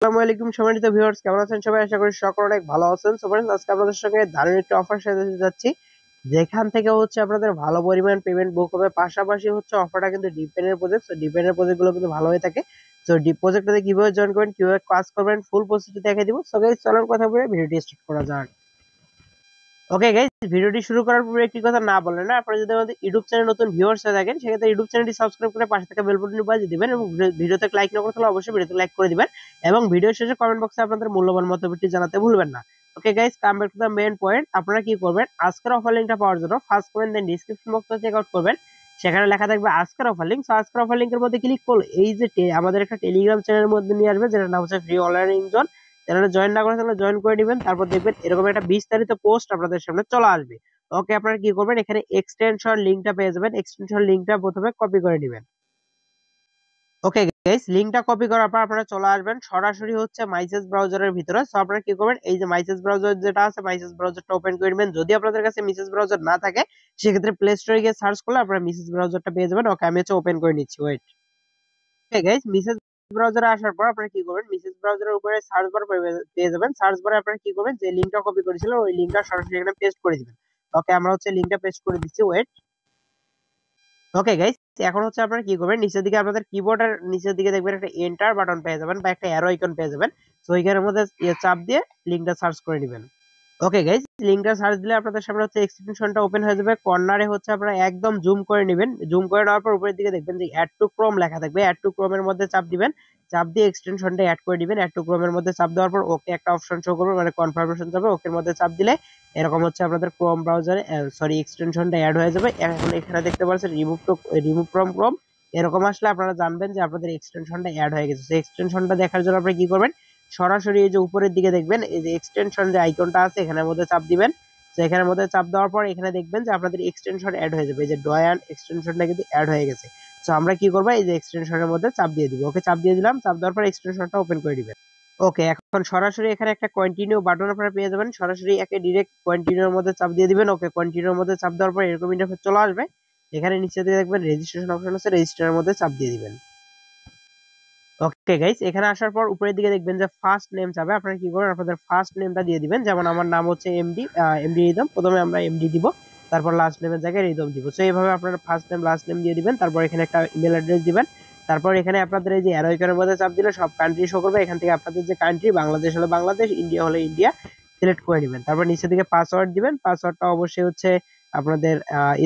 আসসালামু আলাইকুম সম্মানিত ভিউয়ার্স, কেমন আছেন সবাই? আশা করি সকলে অনেক ভালো আছেন। সো फ्रेंड्स, আজকে আপনাদের সঙ্গে দারুণ একটা অফার শেয়ার করতে যাচ্ছি, যেখান থেকে আপনাদের ভালো পরিমাণ পেমেন্ট বুক হবে। পাশাপাশি অফারটা কিন্তু dependent project. So dependent project গুলো কিন্তু ভালো হয়ে থাকে। সো ডিপ প্রজেক্টটাতে কিভাবে জয়েন করবেন, কিভাবে কাজ করবেন, ফুল প্রসেসটা দেখিয়ে দিব। সো গাইস, চলুন কথা বলে ভিডিওটি স্টার্ট করা যাক। ওকে গাইস, ভিডিওটি শুরু করার পূর্বে একটি কথা না বললেন না, আপনারা যদি আমাদের ইউটিউব চ্যানেল নতুন ভিউয়ার্স হয়ে থাকেন, সেক্ষেত্রে ইউটিউব চ্যানেলটি সাবস্ক্রাইব করে পাশে থাকা বেল বাটনটি বাজিয়ে দিবেন এবং ভিডিওতে লাইক না করে থাকলে অবশ্যই ভিডিওতে লাইক করে দিবেন এবং ভিডিও শেষে কমেন্ট বক্সে আপনাদের মূল্যবান মতামতটি জানাতে ভুলবেন না। Okay guys, come back to the main point. আপনারা কি করবেন, আজকের অফার লিংকটা পাওয়ার জন্য ফার্স্ট কমেন্ট দেন ডিসক্রিপশন বক্সে চেক আউট করবেন। সেখানে লেখা থাকবে আজকের অফার লিংক। সো আজকের অফার লিংকের মধ্যে ক্লিক করলে এই যে আমাদের একটা টেলিগ্রাম চ্যানেলের মধ্যে নিয়ে আসবে, যেটার নাম হচ্ছে ফ্রি অনলাইন জোন। চ্যানেলে জয়েন না করে থাকলে জয়েন করে দিবেন। তারপর দেখবেন এরকম একটা বিস্তারিত পোস্ট আপনাদের সামনে চলে আসবে। ওকে, আপনারা কি করবেন, এখানে এক্সটেনশন লিংকটা পেয়ে যাবেন। এক্সটেনশন লিংকটা প্রথমে কপি করে নেবেন। ওকে গাইস, লিংকটা কপি করার পর আপনারা চলে আসবেন সরাসরি মাইসেস ব্রাউজারের ভিতরে। সো আপনারা কি করবেন, এই যে মাইসেস ব্রাউজার যেটা আছে, মাইসেস ব্রাউজারটা ওপেন করে নেবেন। যদি আপনাদের কাছে মিসেস ব্রাউজার না থাকে, সেক্ষেত্রে প্লে স্টোরে গিয়ে সার্চ করলে আপনারা মিসেস ব্রাউজারটা পেয়ে যাবেন। ওকে, আমি ওপেন করে নিচ্ছি, ওয়েট। ওকে গাইস, মিসেস ব্রাউজারে আসার পর আপনারা কি করবেন, মিসেস ব্রাউজারের উপরে সার্চ বার পেয়ে যাবেন। সার্চ বারে আপনারা কি করবেন, যে লিংকটা কপি করেছিলেন ওই লিংকটা সরাসরি এখানে পেস্ট করে দিবেন। ওকে, আমরা লিংকটা পেস্ট করে দিচ্ছি, ওয়েট। ওকে গাইস, এখন আপনারা কি করবেন, নিচের দিকে আপনাদের কিবোর্ডের নিচের দিকে দেখবেন একটা এন্টার বাটন পেয়ে যাবেন বা একটা অ্যারো আইকন পেয়ে যাবেন। সো এইখানের মধ্যে চাপ দিয়ে লিংকটা সার্চ করে নেবেন। ওকে গাইস, লিংকটা সার্চ দিলে আপনাদের সামনে এক্সটেনশনটা ওপেন হয়ে যাবে। কর্নারে আপনারা একদম জুম করে নেবেন। জুম করে নেওয়ার পর উপরের দিকে দেখবেন যে অ্যাড টু ক্রোম লেখা থাকবে। অ্যাড টু ক্রোম এর মধ্যে চাপ দিবেন। চাপ দিয়ে এক্সটেনশনটা অ্যাড করে দিবেন। অ্যাড টু ক্রোম এর মধ্যে চাপ দেওয়ার পর ওকে একটা অপশন শো করবে, মানে কনফার্মেশন যাবে। ওকে এর মধ্যে চাপ দিলে এরকম আপনাদের ক্রোম ব্রাউজারে এক্সটেনশনটা অ্যাড হয়ে যাবে। এখন এখানে দেখতে পাচ্ছেন রিমুভ ফ্রম ক্রোম, এরকম আসলে আপনারা জানবেন যে আপনাদের এক্সটেনশনটা অ্যাড হয়ে গেছে। সেই এক্সটেনশনটা দেখার জন্য আপনি কি করবেন, সরাসরি এই যে উপরের দিকে দেখবেন এই যে এক্সটেনশন যে আইকনটা আছে, এখানের মধ্যে চাপ দিবেন। তো এখানের মধ্যে চাপ দেওয়ার পর এখানে দেখবেন যে আপনাদের এক্সটেনশন অ্যাড হয়ে যাবে। এই যে ডয়ান এক্সটেনশনটা কিন্তু অ্যাড হয়ে গেছে। তো আমরা কি করবো, এই যে এক্সটেনশনের মধ্যে চাপ দিয়ে দিব। ওকে, চাপ দিয়ে দিলাম। চাপ দেওয়ার পর এক্সটেনশনটা ওপেন করে দিবেন। ওকে, এখন সরাসরি এখানে একটা কন্টিনিউ বাটন আপনারা পেয়ে যাবেন। সরাসরি একে ডিরেক্ট কন্টিনিউর মধ্যে চাপ দিয়ে দিবেন। ওকে, কন্টিনিউর মধ্যে চাপ দেওয়ার পর এরকম ইন্টারফেস চলে আসবে। এখানে নিচে দিয়ে দেখবেন রেজিস্ট্রেশন অপশন আছে, রেজিস্টারের মধ্যে চাপ দিয়ে দিবেন। ওকে গাইস, এখানে আসার পর উপরের দিকে দেখবেন যে ফার্স্ট নেম চাবে। আপনারা কি করবেন, আপনাদের ফার্স্ট নেমটা দিয়ে দিবেন। যেমন আমার নাম এমডি, এমডি রিদম। প্রথমে আমরা এমডি দিব, তারপর লাস্ট নেমের জায়গায় রিদম দিব। সো এইভাবে আপনারা ফার্স্ট নেম লাস্ট নেম দিয়ে দিবেন। তারপর এখানে একটা ইমেল অ্যাড্রেস দিবেন। তারপর এখানে আপনাদের এই যে অ্যারো আইকনের মধ্যে চাপ দিলে সব কান্ট্রি শো করবে। এখান থেকে আপনাদের যে কান্ট্রি, বাংলাদেশ হলে বাংলাদেশ, ইন্ডিয়া হলে ইন্ডিয়া সিলেক্ট করে নেবেন। তারপর নিচের দিকে পাসওয়ার্ড দিবেন। পাসওয়ার্ডটা অবশ্যই আপনাদের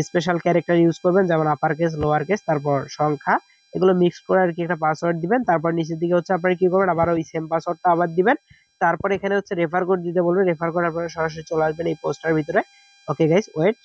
স্পেশাল ক্যারেক্টার ইউজ করবেন, যেমন আপার কেস, লোয়ার কেস, তারপর সংখ্যা, এগুলো মিক্স করে আর কি একটা পাসওয়ার্ড দিবেন। তারপর নিচের দিকে আপনারা কি করবেন, আবার ওই সেম পাসওয়ার্ডটা আবার দিবেন। তারপর এখানে রেফার কোড দিতে বলবে। রেফার কোড আপনারা সরাসরি চলে আসবেন এই পোস্টার ভিতরে। Okay guys, wait.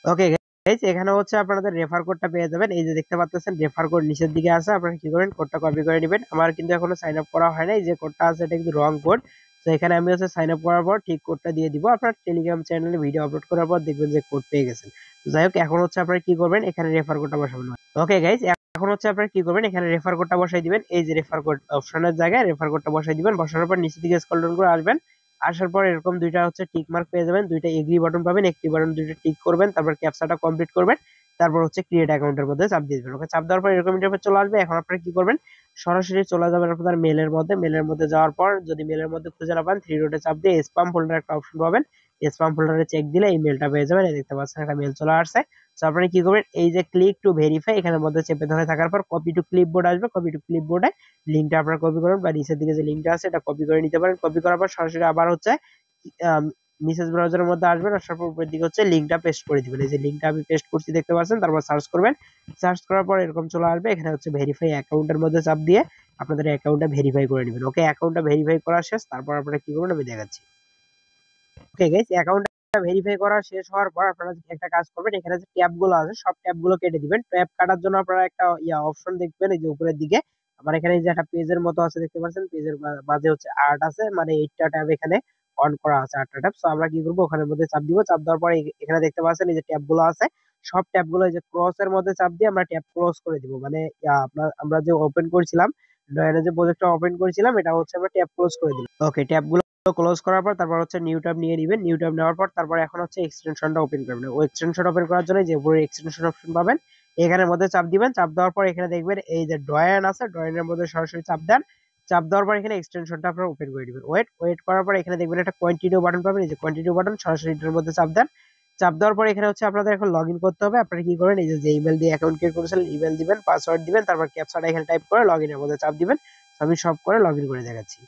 Okay guys, এখানে আপনাদের রেফার কোডটা পেয়ে যাবেন। এই যে দেখতে পাচ্ছেন রেফার কোড নিচের দিকে আছে। আপনারা কি করবেন, কোডটা কপি করে নেবেন। আমার কিন্তু এখনো সাইন আপ করা হয় নাই, যে কোডটা আছে এটা কিন্তু রং কোড। তো এখানে আমি সাইন আপ করার পর ঠিক কোডটা দিয়ে দিব। আপনার টেলিগ্রাম চ্যানেলে ভিডিও আপলোড করার পর দেখবেন যে কোড পেয়ে গেছেন। যাই হোক, এখন আপনারা কি করবেন, এখানে রেফার কোডটা বসাবেন। ওকে গাইস, এখন আপনারা কি করবেন, এখানে রেফার কোডটা বসাই দিবেন। এই যে রেফার কোড অপশনের জায়গায় রেফার কোডটা বসাই দিবেন। বসানোর পর নিচের দিকে স্ক্রল ডাউন করে আসবেন। আসার পর এরকম দুইটা টিক মার্ক পেয়ে যাবেন। দুইটা এগ্রি বাটন পাবেন। একটি বাটন দুইটা টিক করবেন, তারপর ক্যাপচাটা কমপ্লিট করবেন। তারপর ক্রিয়েট অ্যাকাউন্টের মধ্যে চাপ দিয়ে দিবেন। ওকে, চাপ দেওয়ার পর এরকম ইন্টারফেস চলে আসবে। এখন আপনারা কি করবেন, সরাসরি চলে যাবেন আপনাদের মেলের মধ্যে। মেলের মধ্যে যাওয়ার পর যদি মেলের মধ্যে খুঁজে না পান, থ্রি ডটে চাপ দিয়ে স্প্যাম ফোল্ডার একটা অপশন পাবেন। স্প্যাম ফোল্ডারে চেক দিলে এই মেলটা পেয়ে যাবেন। এই দেখতে পাচ্ছেন একটা মেল চলে আসছে। তো আপনারা কি করবেন, এই যে ক্লিক টু ভেরিফাই, এখানের মধ্যে চেপে ধরে থাকার পর কপি টু ক্লিপবোর্ড আসবে। কপি টু ক্লিপবোর্ডে লিংকটা আপনারা কপি করবেন, বা নিচের দিকে যে লিংকটা আছে এটা কপি করে নিতে পারেন। কপি করার পর সরাসরি আবার মিসেস ব্রাউজারের মধ্যে আসবেন। আসার পর উপরের দিকে লিংকটা পেস্ট করে দিবেন। এই যে লিংকটা আমি পেস্ট করছি দেখতে পাচ্ছেন। তারপর সার্চ করবেন। সার্চ করার পর এরকম চলে আসবে। এখানে ভেরিফাই অ্যাকাউন্টের মধ্যে চাপ দিয়ে আপনাদের অ্যাকাউন্টটা ভেরিফাই করে নেবেন। ওকে, অ্যাকাউন্টটা ভেরিফাই করা শেষ। তারপর আপনারা কি করবেন আমি দেখাচ্ছি। ওকে গাইস, অ্যাকাউন্টটা ভেরিফাই করা শেষ হওয়ার পর আপনারা একটা কাজ করবেন, এখানে যে ট্যাব গুলো আছে সব ট্যাব গুলো কেটে দিবেন। ট্যাব কাটার জন্য আপনারা একটা অপশন দেখবেন এই যে উপরের দিকে। আমার এখানে যে একটা পেজের মতো আছে দেখতে পাচ্ছেন, পেজের মাঝে আর্ট আছে, মানে 8টা ট্যাব এখানে অন করা আছে, 8টা ট্যাব। সো আমরা কি করব, ওখানের মধ্যে চাপ দিব। চাপ দেওয়ার পরে এখানে দেখতে পাচ্ছেন এই যে ট্যাব গুলো আছে, সব ট্যাব গুলো এই যে ক্রস এর মধ্যে চাপ দিয়ে আমরা ট্যাব ক্লোজ করে দিব। মানে আমরা যে ওপেন করেছিলাম, ডয়ারে যে প্রজেক্টটা ওপেন করেছিলাম, এটা আমরা ট্যাব ক্লোজ করে দিলাম। ওকে, ট্যাব গুলো ক্লোজ করার পর তারপর নিউ ট্যাব নিয়ে নেবেন। নিউ ট্যাব নেওয়ার পর তারপর এখন এক্সটেনশনটা ওপেন করবেন। ওই এক্সটেনশন ওপেন করার জন্য যে উপরে এক্সটেনশন অপশন পাবেন, এখানের মধ্যে চাপ দিবেন। চাপ দেওয়ার পর এখানে দেখবেন এই যে ডয়ান আছে, ডয়ানের মধ্যে সরাসরি চাপ দেন। চাপ দেওয়ার পর এখানে এক্সটেনশনটা আপনারা ওপেন করে দিবেন। ওয়েট করার পর এখানে দেখবেন একটা কন্টিনিউ বাটন পাবেন, এই যে কন্টিনিউ বাটন, সরাসরি এটার মধ্যে চাপ দেন। চাপ দেওয়ার পর এখানে হচ্ছে আপনাদের এখন লগইন করতে হবে। আপনারা কি করেন, এই যে ইমেল দিয়ে অ্যাকাউন্ট ক্রিয়েট করেছেন, ইমেল দিবেন, পাসওয়ার্ড দিবেন, তারপর ক্যাপচাটা এখানে টাইপ করে লগইনের মধ্যে চাপ দিবেন। আমি সব করে লগইন করে দেখাচ্ছি।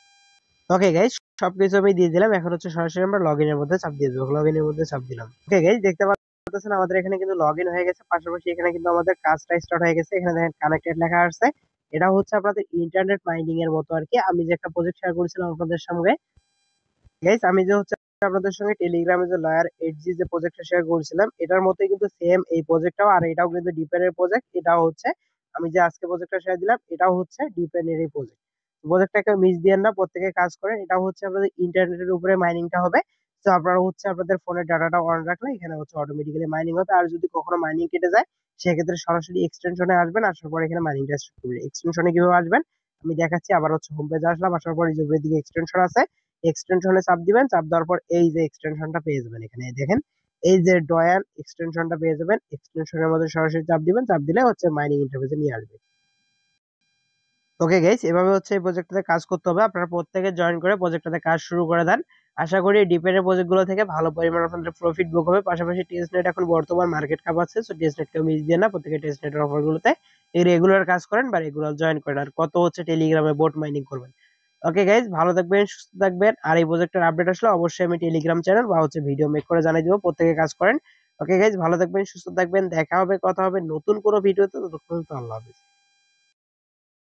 ওকে গাইস, সবকিছু আমি দিয়ে দিলাম। এখন হচ্ছে সরাসরি আমরা লগইনের মধ্যে চাপ দিয়ে দেবো। লগইনের মধ্যে চাপ দিলাম। ওকে গাইস, দেখতে পাচ্ছেন আমাদের এখানে কিন্তু লগইন হয়ে গেছে। পাশাপাশি এখানে কিন্তু আমাদের কাজটা স্টার্ট হয়ে গেছে। এখানে দেখেন কানেক্টেড লেখা আসছে। এটা হচ্ছে আপনাদের ইন্টারনেট মাইনিং এর মতো আর কি। আমি যে একটা প্রজেক্ট শেয়ার করেছিলাম আপনাদের সঙ্গে গাইস, আমি যে হচ্ছে আপনাদের সঙ্গে টেলিগ্রামে যে লয়ার 8G যে প্রজেক্টটা শেয়ার করেছিলাম, এটার মতোই কিন্তু সেম এই প্রজেক্টটাও, আর এটাও কিন্তু ডিপেন এর প্রজেক্ট। এটাও হচ্ছে আমি যে আজকে প্রজেক্টটা শেয়ার দিলাম, এটাও হচ্ছে ডিপেন এরই প্রজেক্ট। প্রজেক্টটাকে মিস দিয়েন না, প্রত্যেকে কাজ করেন। এটাও হচ্ছে আপনাদের ইন্টারনেটের উপরে মাইনিংটা হবে। তো আপনারা হচ্ছে আপনাদের ফোনের ডাটাটা অন রাখলে এখানে হচ্ছে অটোমেটিক্যালি মাইনিং হবে। আর যদি কখনো মাইনিং কেটে যায়, সেক্ষেত্রে সরাসরি এক্সটেনশনে আসবেন। আসার পর এখানে মাইনিংটা স্টার্ট করবেন। এক্সটেনশনে কিভাবে আসবেন আমি দেখাচ্ছি। আবার হচ্ছে হোম পেজে আসলাম। আসার পর এই যে উপরের দিকে এক্সটেনশন আছে, এক্সটেনশনে চাপ দিবেন। চাপ দেওয়ার পর এই যে এক্সটেনশনটা পেয়ে যাবেন। এখানে দেখেন এই যে ডয়ান এক্সটেনশনটা পেয়ে যাবেন। এক্সটেনশনের মধ্যে সরাসরি চাপ দিবেন। চাপ দিলে হচ্ছে মাইনিং ইন্টারফেসে নিয়ে আসবে। ওকে গাইস, এভাবে হচ্ছে এই প্রজেক্টটাতে কাজ করতে হবে। আপনারা প্রত্যেকে জয়েন করে প্রজেক্টটাতে কাজ শুরু করে দেন। আশা করি ডিপেন্ডের প্রজেক্টগুলো থেকে ভালো পরিমাণ আপনাদের প্রফিট বুক হবে। পাশাপাশি টেস্টনেট এখন বর্তমান মার্কেট কাপ আছে, সো টেস্টনেটকেও মিস দিয়ে না, প্রত্যেকে টেস্টনেটের অফারগুলোতে এই রেগুলার কাজ করেন বা রেগুলার জয়েন করেন। আর কত হচ্ছে টেলিগ্রামে বোট মাইনিং করবেন। ওকে গাইজ, ভালো থাকবেন, সুস্থ থাকবেন। আর এই প্রজেক্টের আপডেট আসলে অবশ্যই আমি টেলিগ্রাম চ্যানেল বা হচ্ছে ভিডিও মেক করে জানিয়ে দিব। প্রত্যেকে কাজ করেন। ওকে গাইজ, ভালো থাকবেন, সুস্থ থাকবেন। দেখা হবে, কথা হবে নতুন কোনো ভিডিওতে। ততক্ষণ আল্লাহ হাফেজ।